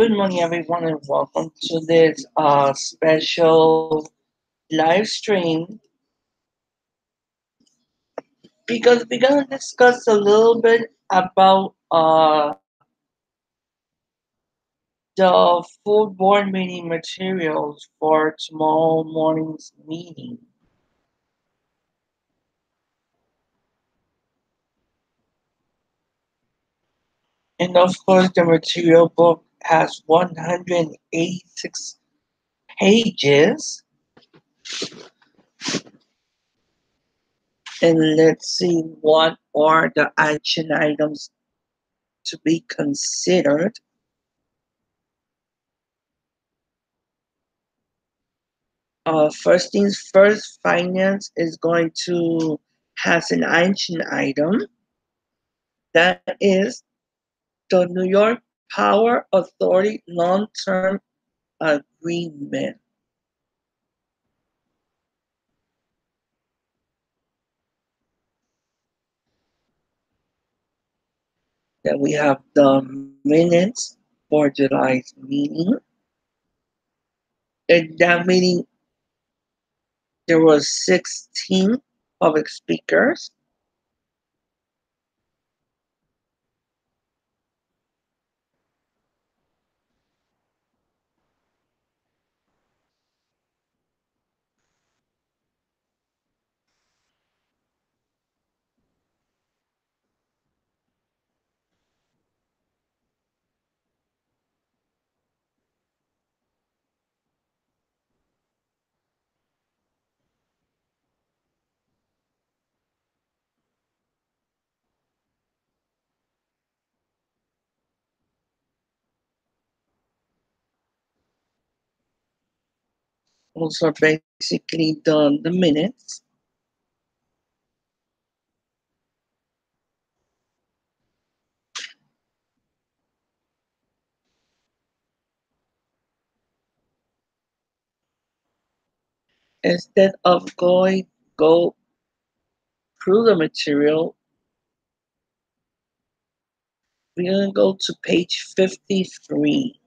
Good morning, everyone, and welcome to this special live stream because we're gonna discuss a little bit about the food board meeting materials for tomorrow morning's meeting. And of course, the material book has 186 pages. And let's see what are the action items to be considered. First things first, finance is going to has an action item that is the New York Power Authority long-term agreement. Then we have the minutes for July's meeting. In that meeting, there was 16 public speakers. Also, basically the minutes. Instead of go through the material, we're going to go to page 53.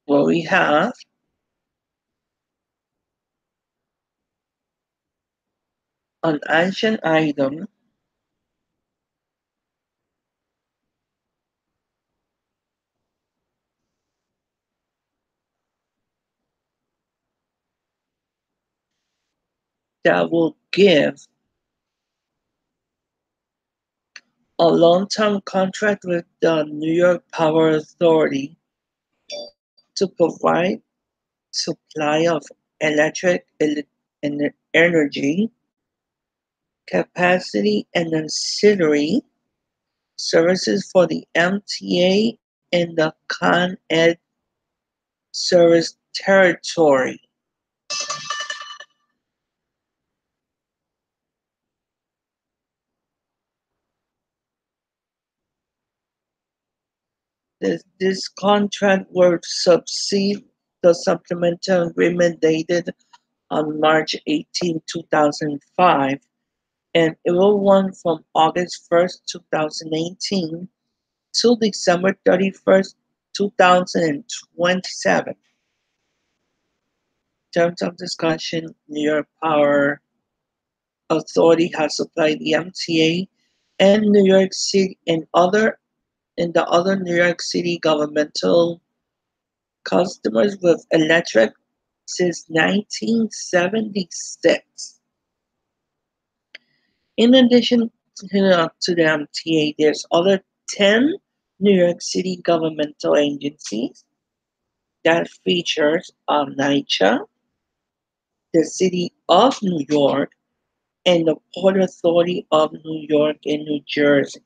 Where we have an action item that will give a long-term contract with the New York Power Authority to provide supply of electric and energy, capacity, and ancillary services for the MTA and the Con Ed service territory. This contract will succeed the supplemental agreement dated on March 18, 2005, and it will run from August 1st, 2018 to December 31st, 2027. In terms of discussion, New York Power Authority has supplied the MTA and New York City and the other New York City governmental customers with electric since 1976. In addition to the MTA, there's other 10 New York City governmental agencies that features NYCHA, the City of New York, and the Port Authority of New York and New Jersey.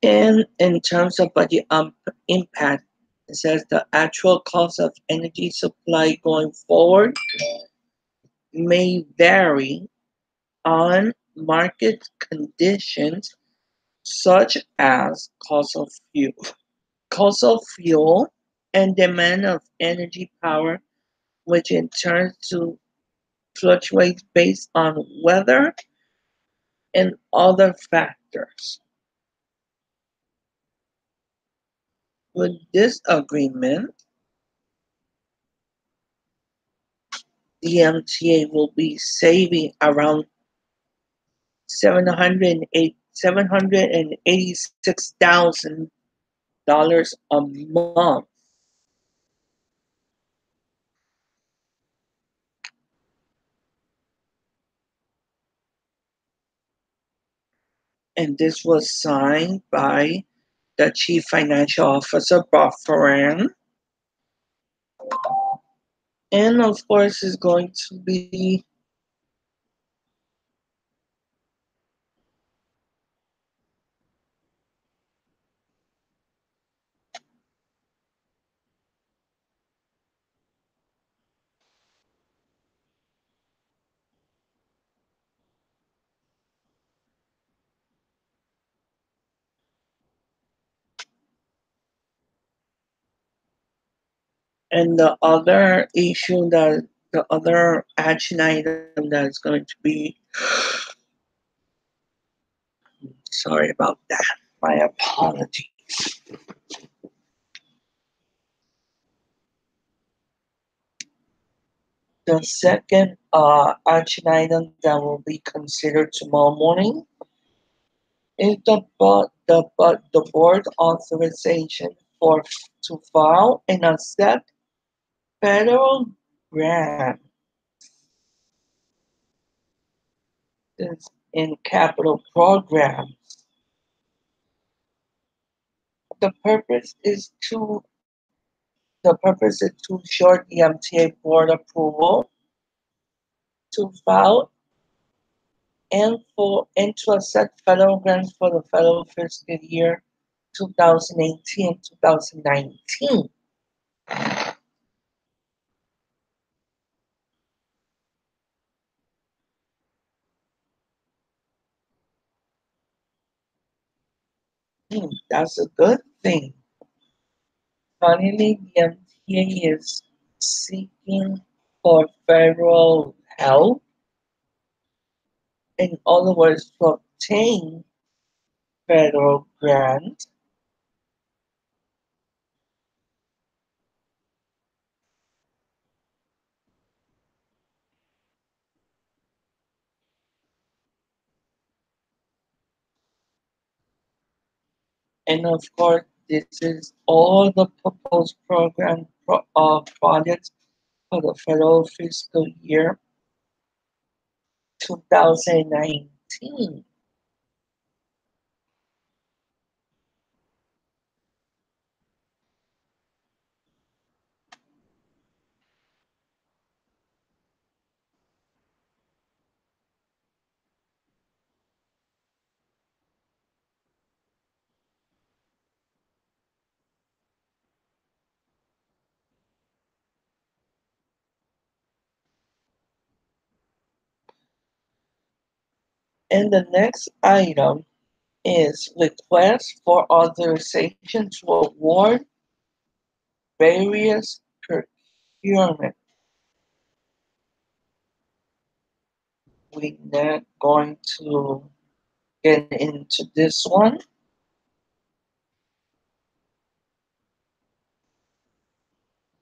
And in terms of budget impact, It says the actual cost of energy supply going forward may vary on market conditions such as cost of fuel and demand of energy power, which in turn to fluctuates based on weather and other factors. With this agreement, the MTA will be saving around 786,000 dollars a month, and this was signed by the Chief Financial Officer Bob Ferran, and of course is going to be and the other action item that is going to be, sorry about that, my apology. The second action item that will be considered tomorrow morning is the board authorization for to file and accept federal grants in capital programs. The purpose is to short the MTA board approval to file and to accept federal grants for the federal fiscal year 2018 and 2019. That's a good thing. Finally, the MTA is seeking for federal help, in other words, to obtain federal grants. And of course, this is all the proposed projects for the federal fiscal year 2019. And the next item is request for authorization to award various procurement. We're not going to get into this one.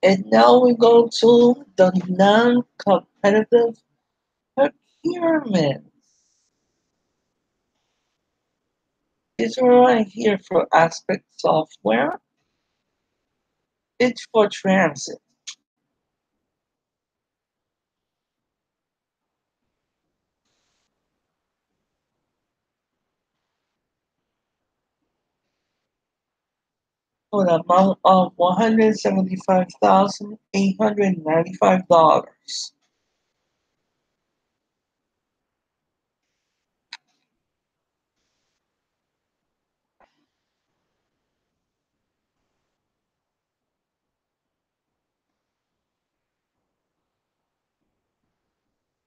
And now we go to the non-competitive procurement. These are right here for Aspect Software. It's for transit. For the amount of $175,895.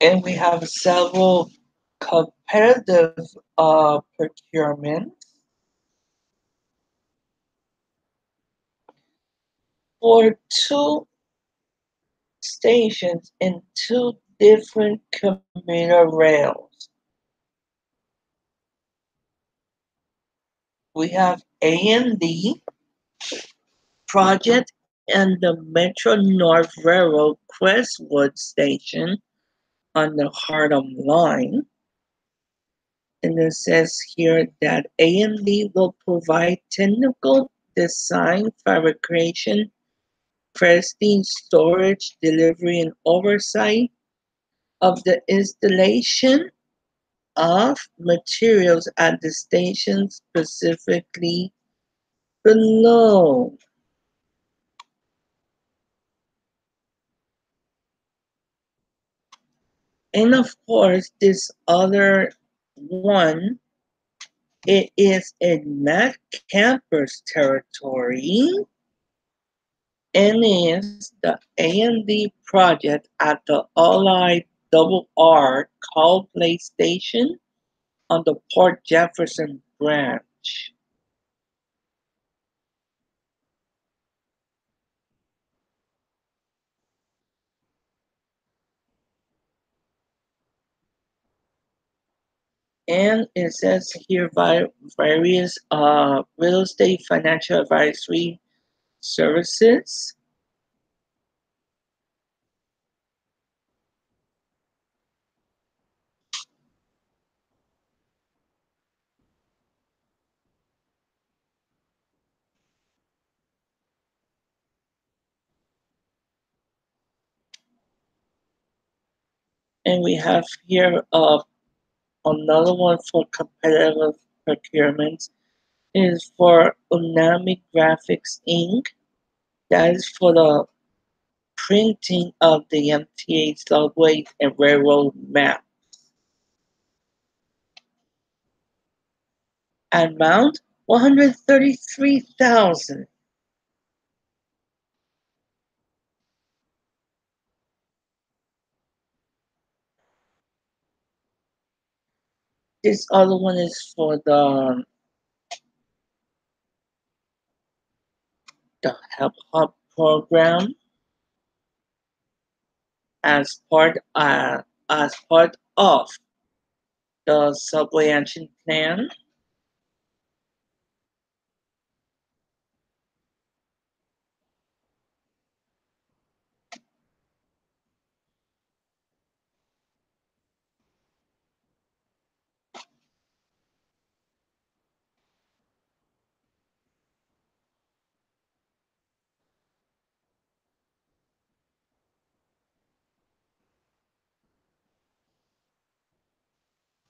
And we have several competitive procurement for two stations in two different commuter rails. We have A&D project and the Metro North Railroad Crestwood Station on the Harlem line. And it says here that A&D will provide technical design, fabrication, prestige, storage, delivery, and oversight of the installation of materials at the station specifically below. And of course, this other one, it is in Matt Camper's territory and is the A&D project at the Allied Double R Coal Place Station on the Port Jefferson branch. And it says here by various real estate financial advisory services. And we have here another one for competitive procurement is for Unami Graphics Inc. That is for the printing of the MTA subway and railroad map. Amount 133,000. This other one is for the Help Hub program as part of the subway action plan.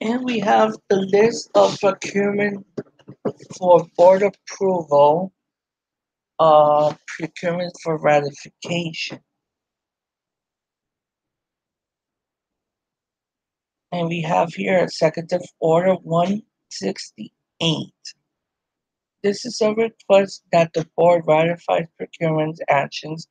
And we have the list of procurement for board approval, procurement for ratification. And we have here Executive Order 168. This is a request that the board ratifies procurement actions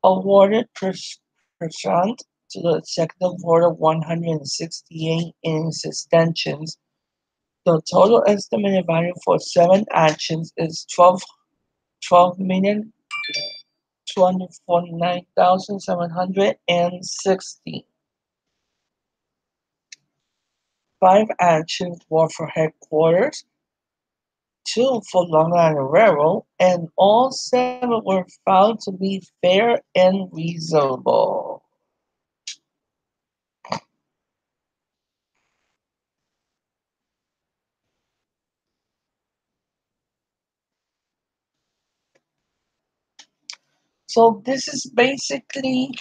awarded pursuant to the Executive Order 168 in its extensions. The total estimated value for seven actions is 12,249,760. Five actions were for headquarters, two for Long Island Railroad, and all seven were found to be fair and reasonable. So this is basically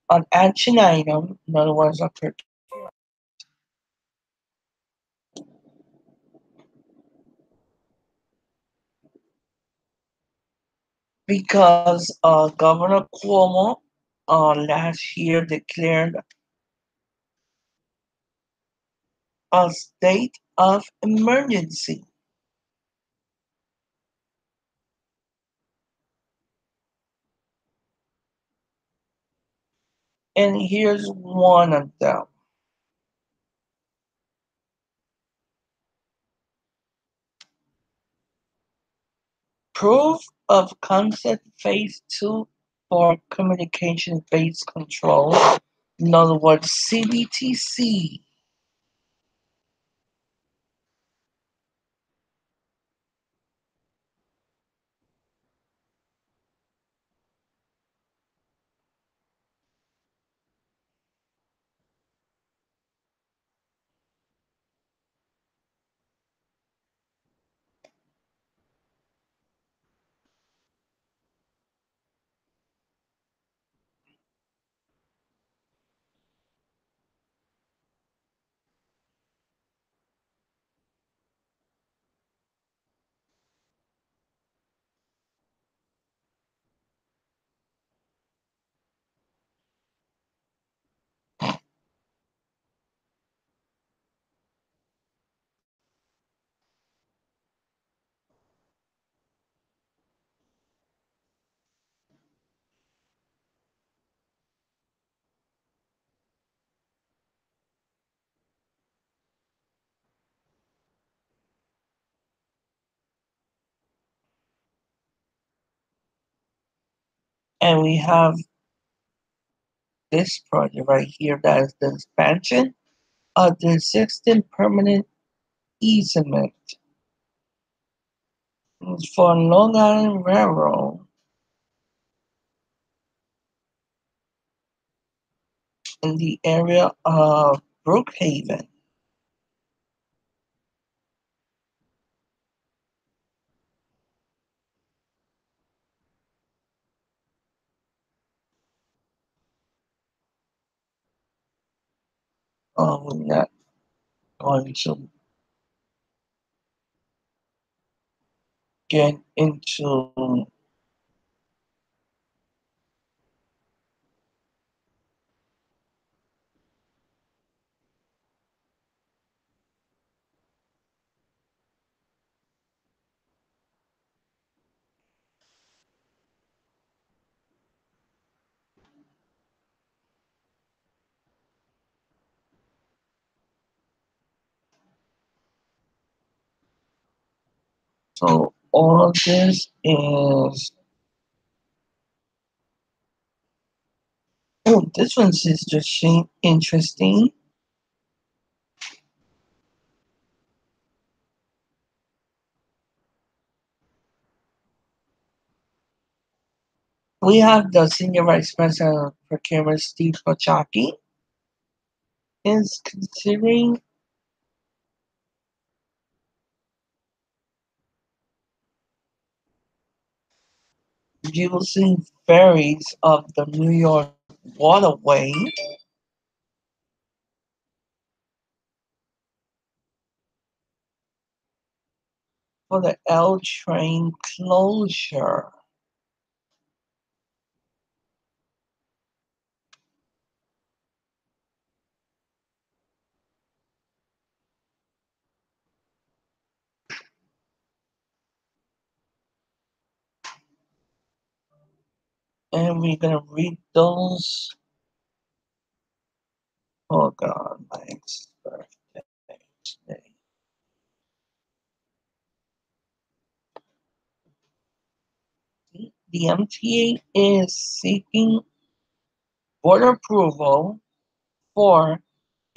an action item, in other words, a because Governor Cuomo last year declared a state of emergency. And here's one of them. Proof of concept phase two for communication based control. In other words, CBTC. And we have this project right here that is the expansion of the existing permanent easement for Long Island Railroad in the area of Brookhaven. We're not going to get into so all of this is oh this one's is just interesting. We have the Senior Vice President of Procurement, Steve Kochaki, is considering using ferries of the New York waterway for the L train closure. And we're gonna read those. Oh God, my ex-birthday today. The MTA is seeking board approval for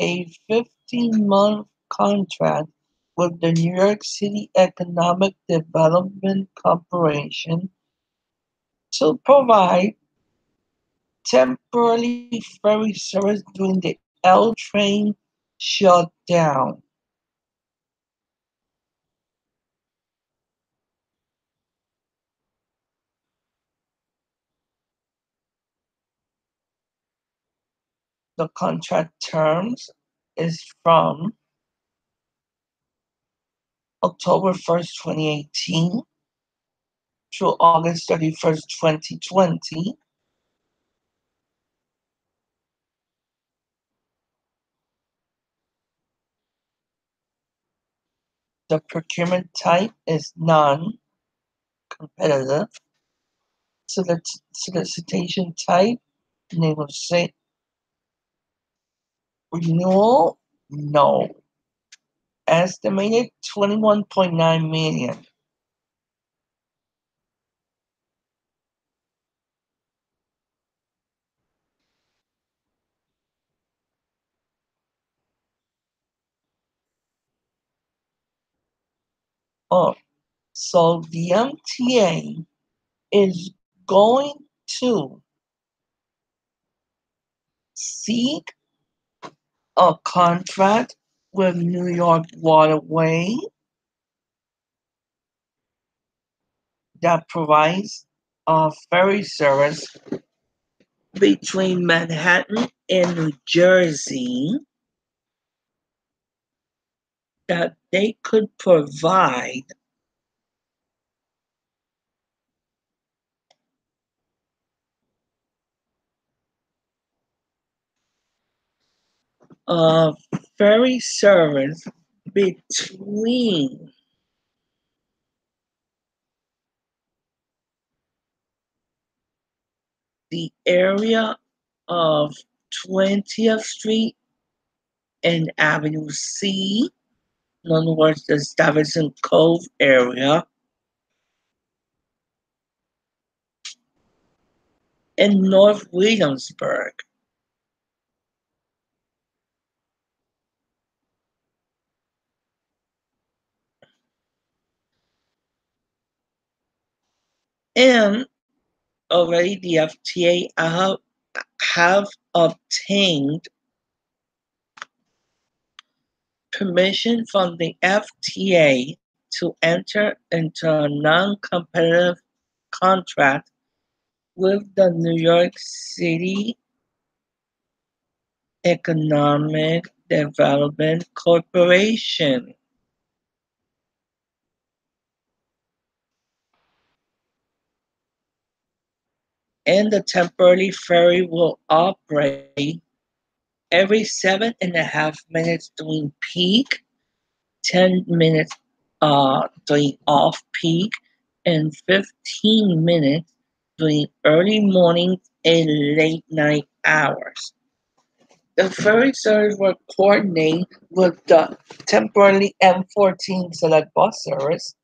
a 15-month contract with the New York City Economic Development Corporation to provide temporary ferry service during the L train shutdown. The contract terms is from October 1st, 2018 through August 31st, 2020. The procurement type is non-competitive. Solicitation type, name of state, Renewal? No. Estimated 21.9 million. Oh, so the MTA is going to seek a contract with New York Waterway that provides a ferry service between Manhattan and New Jersey that they could provide a ferry service between the area of 20th Street and Avenue C, in other words, the Stuyvesant Cove area, and North Williamsburg. And already the FTA have obtained permission from the FTA to enter into a non-competitive contract with the New York City Economic Development Corporation. And the temporary ferry will operate every 7.5 minutes during peak, 10 minutes during off peak, and 15 minutes during early morning and late night hours. The ferry service will coordinate with the temporarily M14 Select Bus service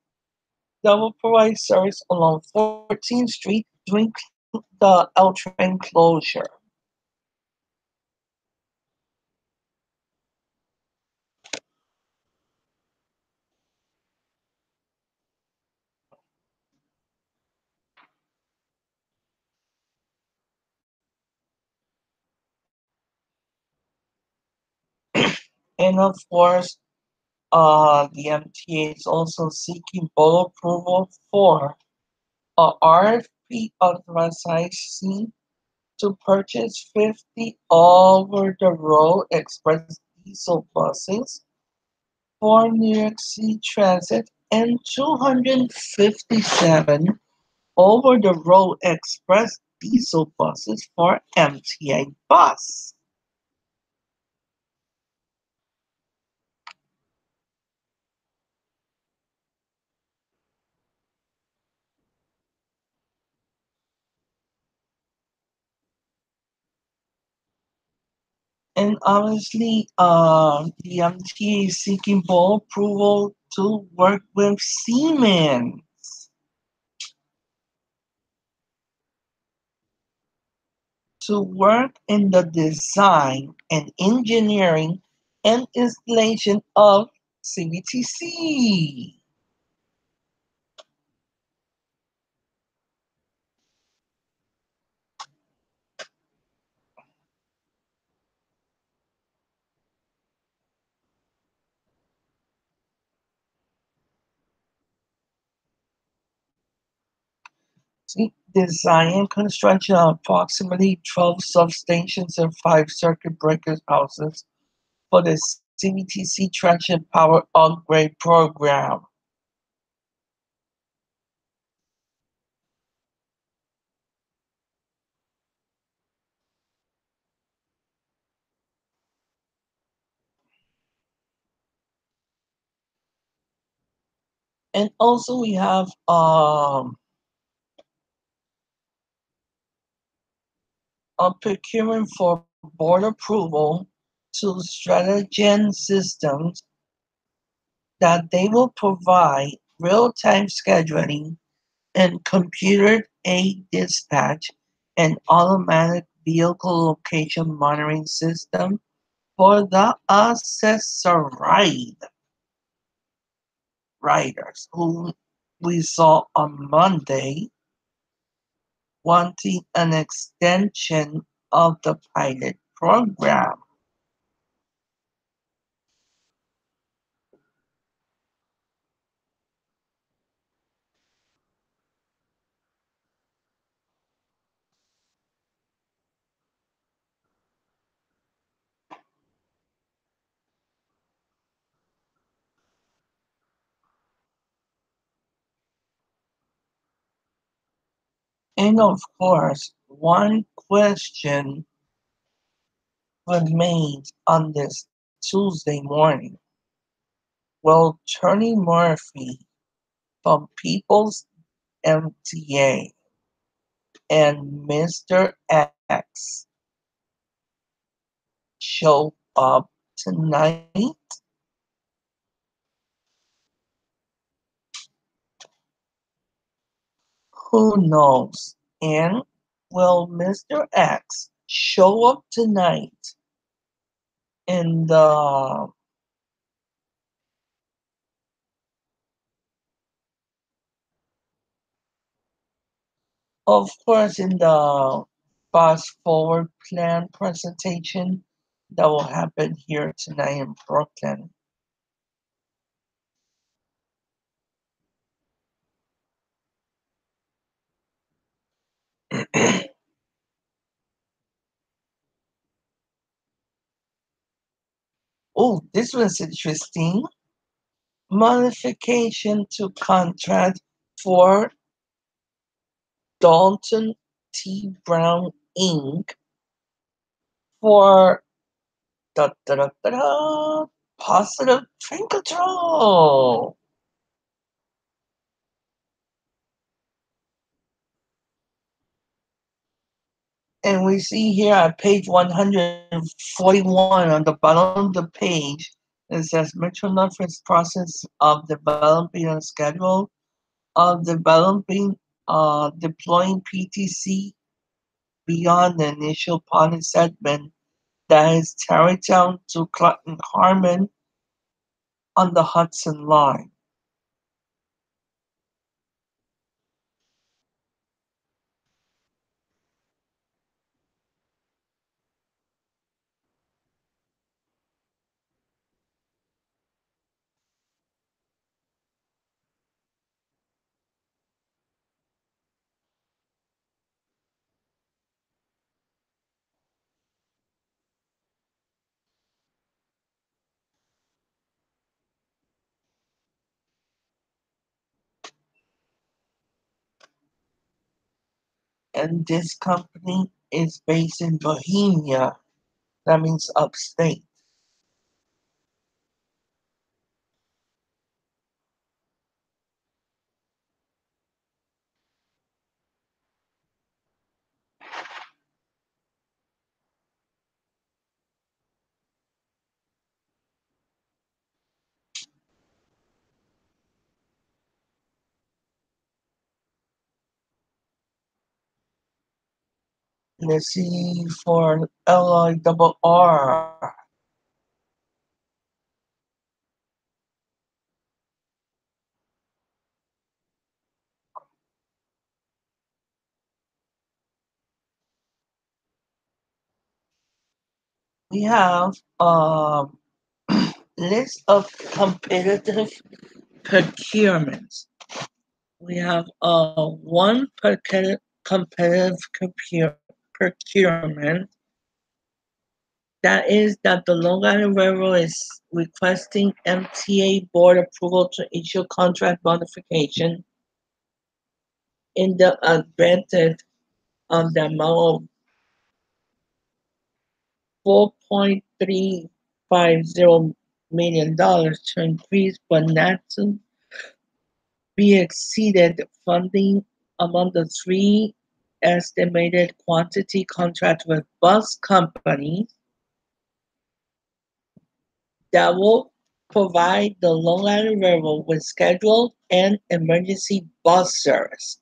that will provide service along 14th Street during the L train closure. And of course, the MTA is also seeking board approval for a RFP authorization to purchase 50 over-the-road express diesel buses for New York City Transit and 257 over-the-road express diesel buses for MTA Bus. And obviously, the MTA is seeking board approval to work with Siemens to work in the design and engineering and installation of CBTC. Design and construction of approximately 12 substations and 5 circuit breaker houses for the CBTC Traction Power Upgrade Program. And also we have a procurement for board approval to Stratagen Systems that they will provide real-time scheduling and computer-aided dispatch and automatic vehicle location monitoring system for the accessorized riders who we saw on Monday wanting an extension of the pilot program. And of course, one question remains on this Tuesday morning. Will Tony Murphy from People's MTA and Mr. X show up tonight? Who knows? And will Mr. X show up tonight in the, of course, in the fast forward plan presentation that will happen here tonight in Brooklyn? Oh, this was interesting. Modification to contract for Dalton T. Brown Inc. for da, da, da, da, da, positive train control. And we see here at page 141 on the bottom of the page, it says Metro North is process of developing a schedule of developing deploying PTC beyond the initial pilot segment that is Tarrytown to Clinton Harmon on the Hudson Line. And this company is based in Bohemia, that means upstate. Let's see for LIRR. We have a list of competitive procurements. We have one competitive procurement that is that the Long Island Railroad is requesting MTA board approval to issue contract modification in the advantage of the amount of $4.350 to increase but not to be exceeded funding among the three estimated quantity contracts with bus companies that will provide the Long Island Railroad with scheduled and emergency bus service.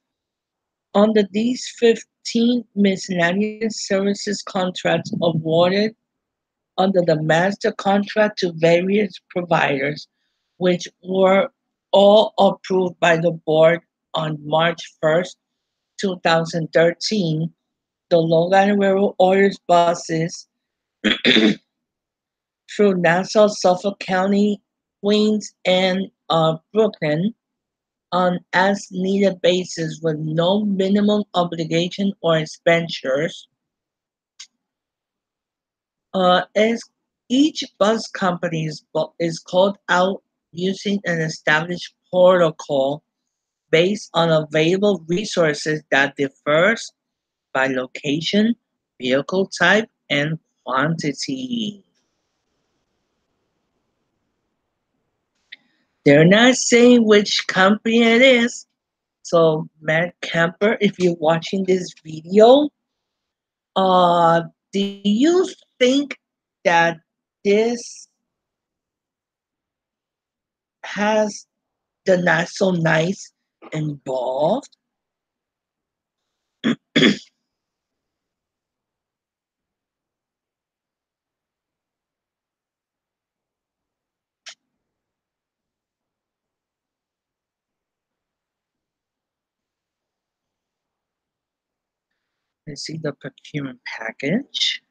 Under these 15 miscellaneous services contracts awarded under the master contract to various providers, which were all approved by the board on March 1st, 2013, the Long Island Railroad orders buses through Nassau, Suffolk County, Queens, and Brooklyn on as needed basis with no minimum obligation or expenditures. As each bus company is called out using an established protocol based on available resources that differs by location, vehicle type, and quantity. They're not saying which company it is. So, Matt Camper, if you're watching this video, do you think that this has the not so nice involved? Let's see the procurement package.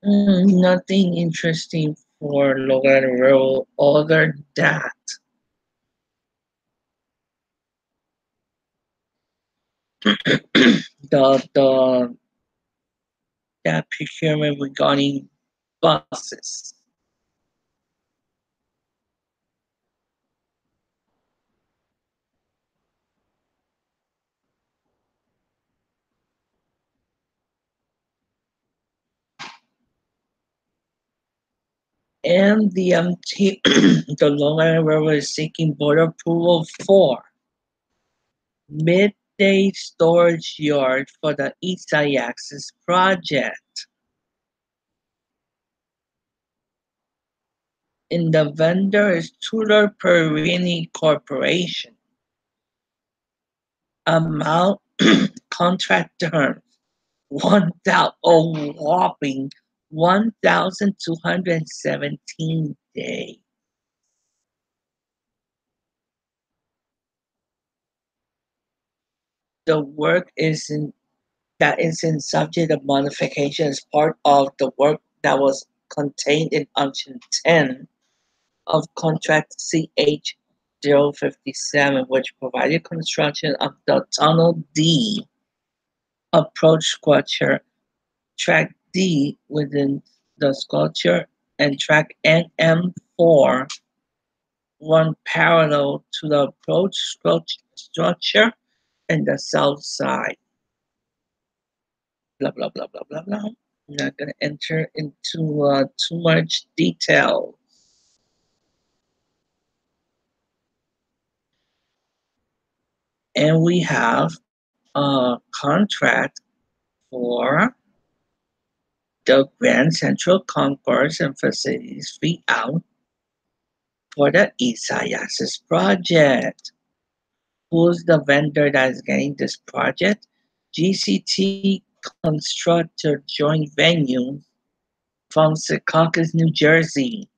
Nothing interesting for Logaro other that the that procurement regarding buses. And the the Long Island Railroad is seeking board approval for midday storage yard for the East Side Access project. And the vendor is Tudor Perini Corporation. Amount contract terms a whopping 1,217 days. The work is in that is in subject of modification as part of the work that was contained in option 10 of contract CH 057, which provided construction of the Tunnel D approach structure, track D within the sculpture, and track NM4 run parallel to the approach structure and the south side. Blah blah blah blah blah blah. I'm not gonna enter into too much detail. And we have a contract for the Grand Central Concourse and Facilities Fit Out for the East Side Access project. Who's the vendor that is getting this project? GCT Constructor Joint Venue from Secaucus, New Jersey.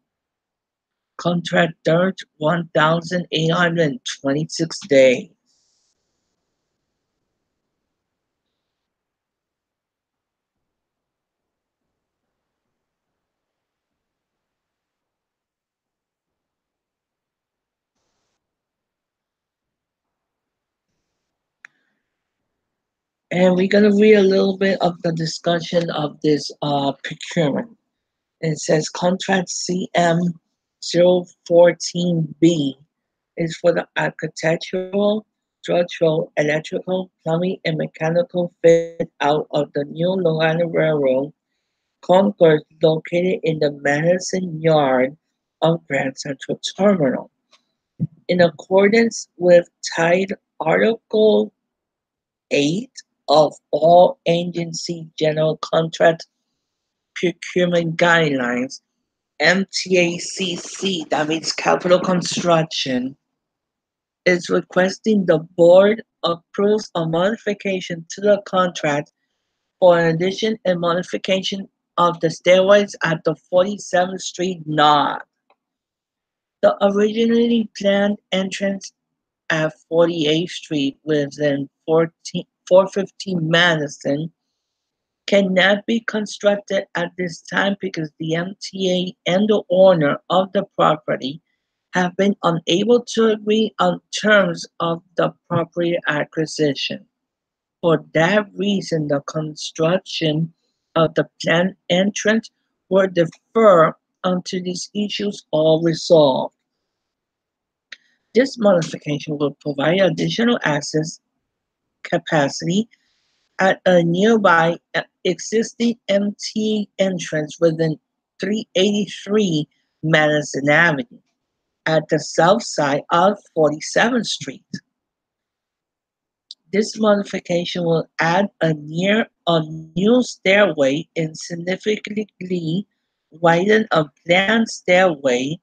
Contract dirt 1,826 days. And we're going to read a little bit of the discussion of this procurement. It says contract CM 014B is for the architectural, structural, electrical, plumbing, and mechanical fit out of the new Long Island Railroad concourse located in the Madison Yard of Grand Central Terminal. In accordance with Article 8 of all agency general contract procurement guidelines, MTACC, that means Capital Construction, is requesting the board approves a modification to the contract for an addition and modification of the stairways at the 47th Street North. The originally planned entrance at 48th Street within 415 Madison cannot be constructed at this time because the MTA and the owner of the property have been unable to agree on terms of the property acquisition. For that reason, the construction of the planned entrance will defer until these issues are resolved. This modification will provide additional access capacity at a nearby existing MT entrance within 383 Madison Avenue at the south side of 47th Street. This modification will add a new stairway and significantly widen a planned stairway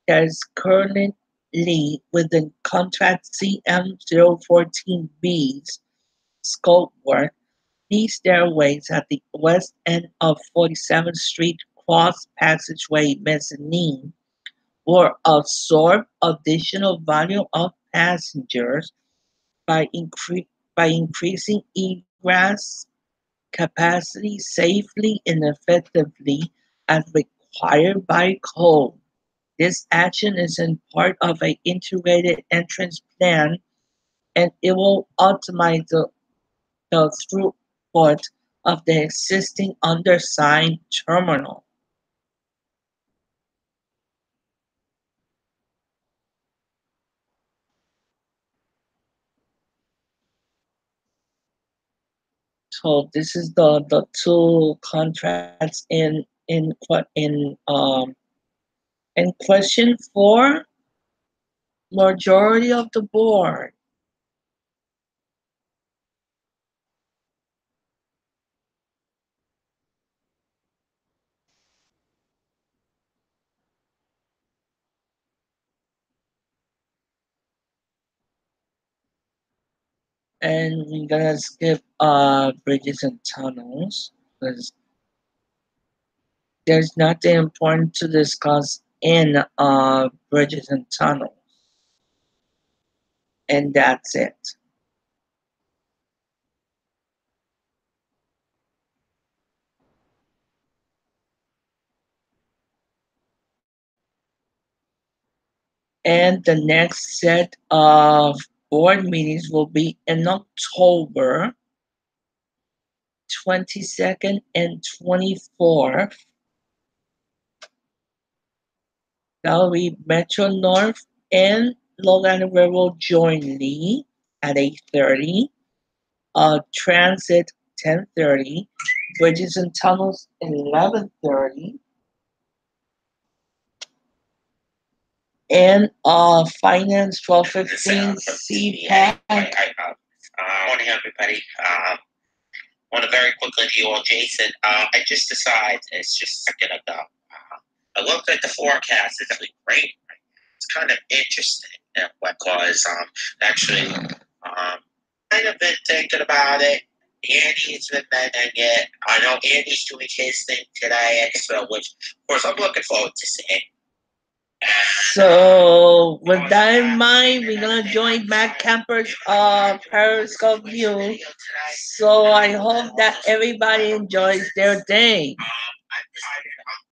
that is currently within contract CM014B's scope work. These stairways at the west end of 47th Street cross passageway mezzanine will absorb additional volume of passengers by, by increasing egress capacity safely and effectively as required by code. This action is in part of an integrated entrance plan and it will optimize the throughput of the existing undersigned terminal. So this is the two contracts in question for majority of the board. And we're gonna skip bridges and tunnels because there's nothing important to discuss in bridges and tunnels, and that's it. And the next set of board meetings will be in October 22nd and 24th. That'll be Metro North and Long Island Railroad jointly at 8:30. Transit 10:30. Bridges and Tunnels 11:30. And Finance 12:15. CPAC. Morning, everybody. Want to very quickly to you all, Jason. I just decided it's just a second ago. I looked at the forecast. It's actually great. It's kind of interesting because actually kind of been thinking about it. Andy's been mentioning it. I know Andy's doing his thing today, which of course I'm looking forward to seeing. So with that in mind, we're gonna join Matt Camper's Periscope view. So I hope that everybody enjoys their day.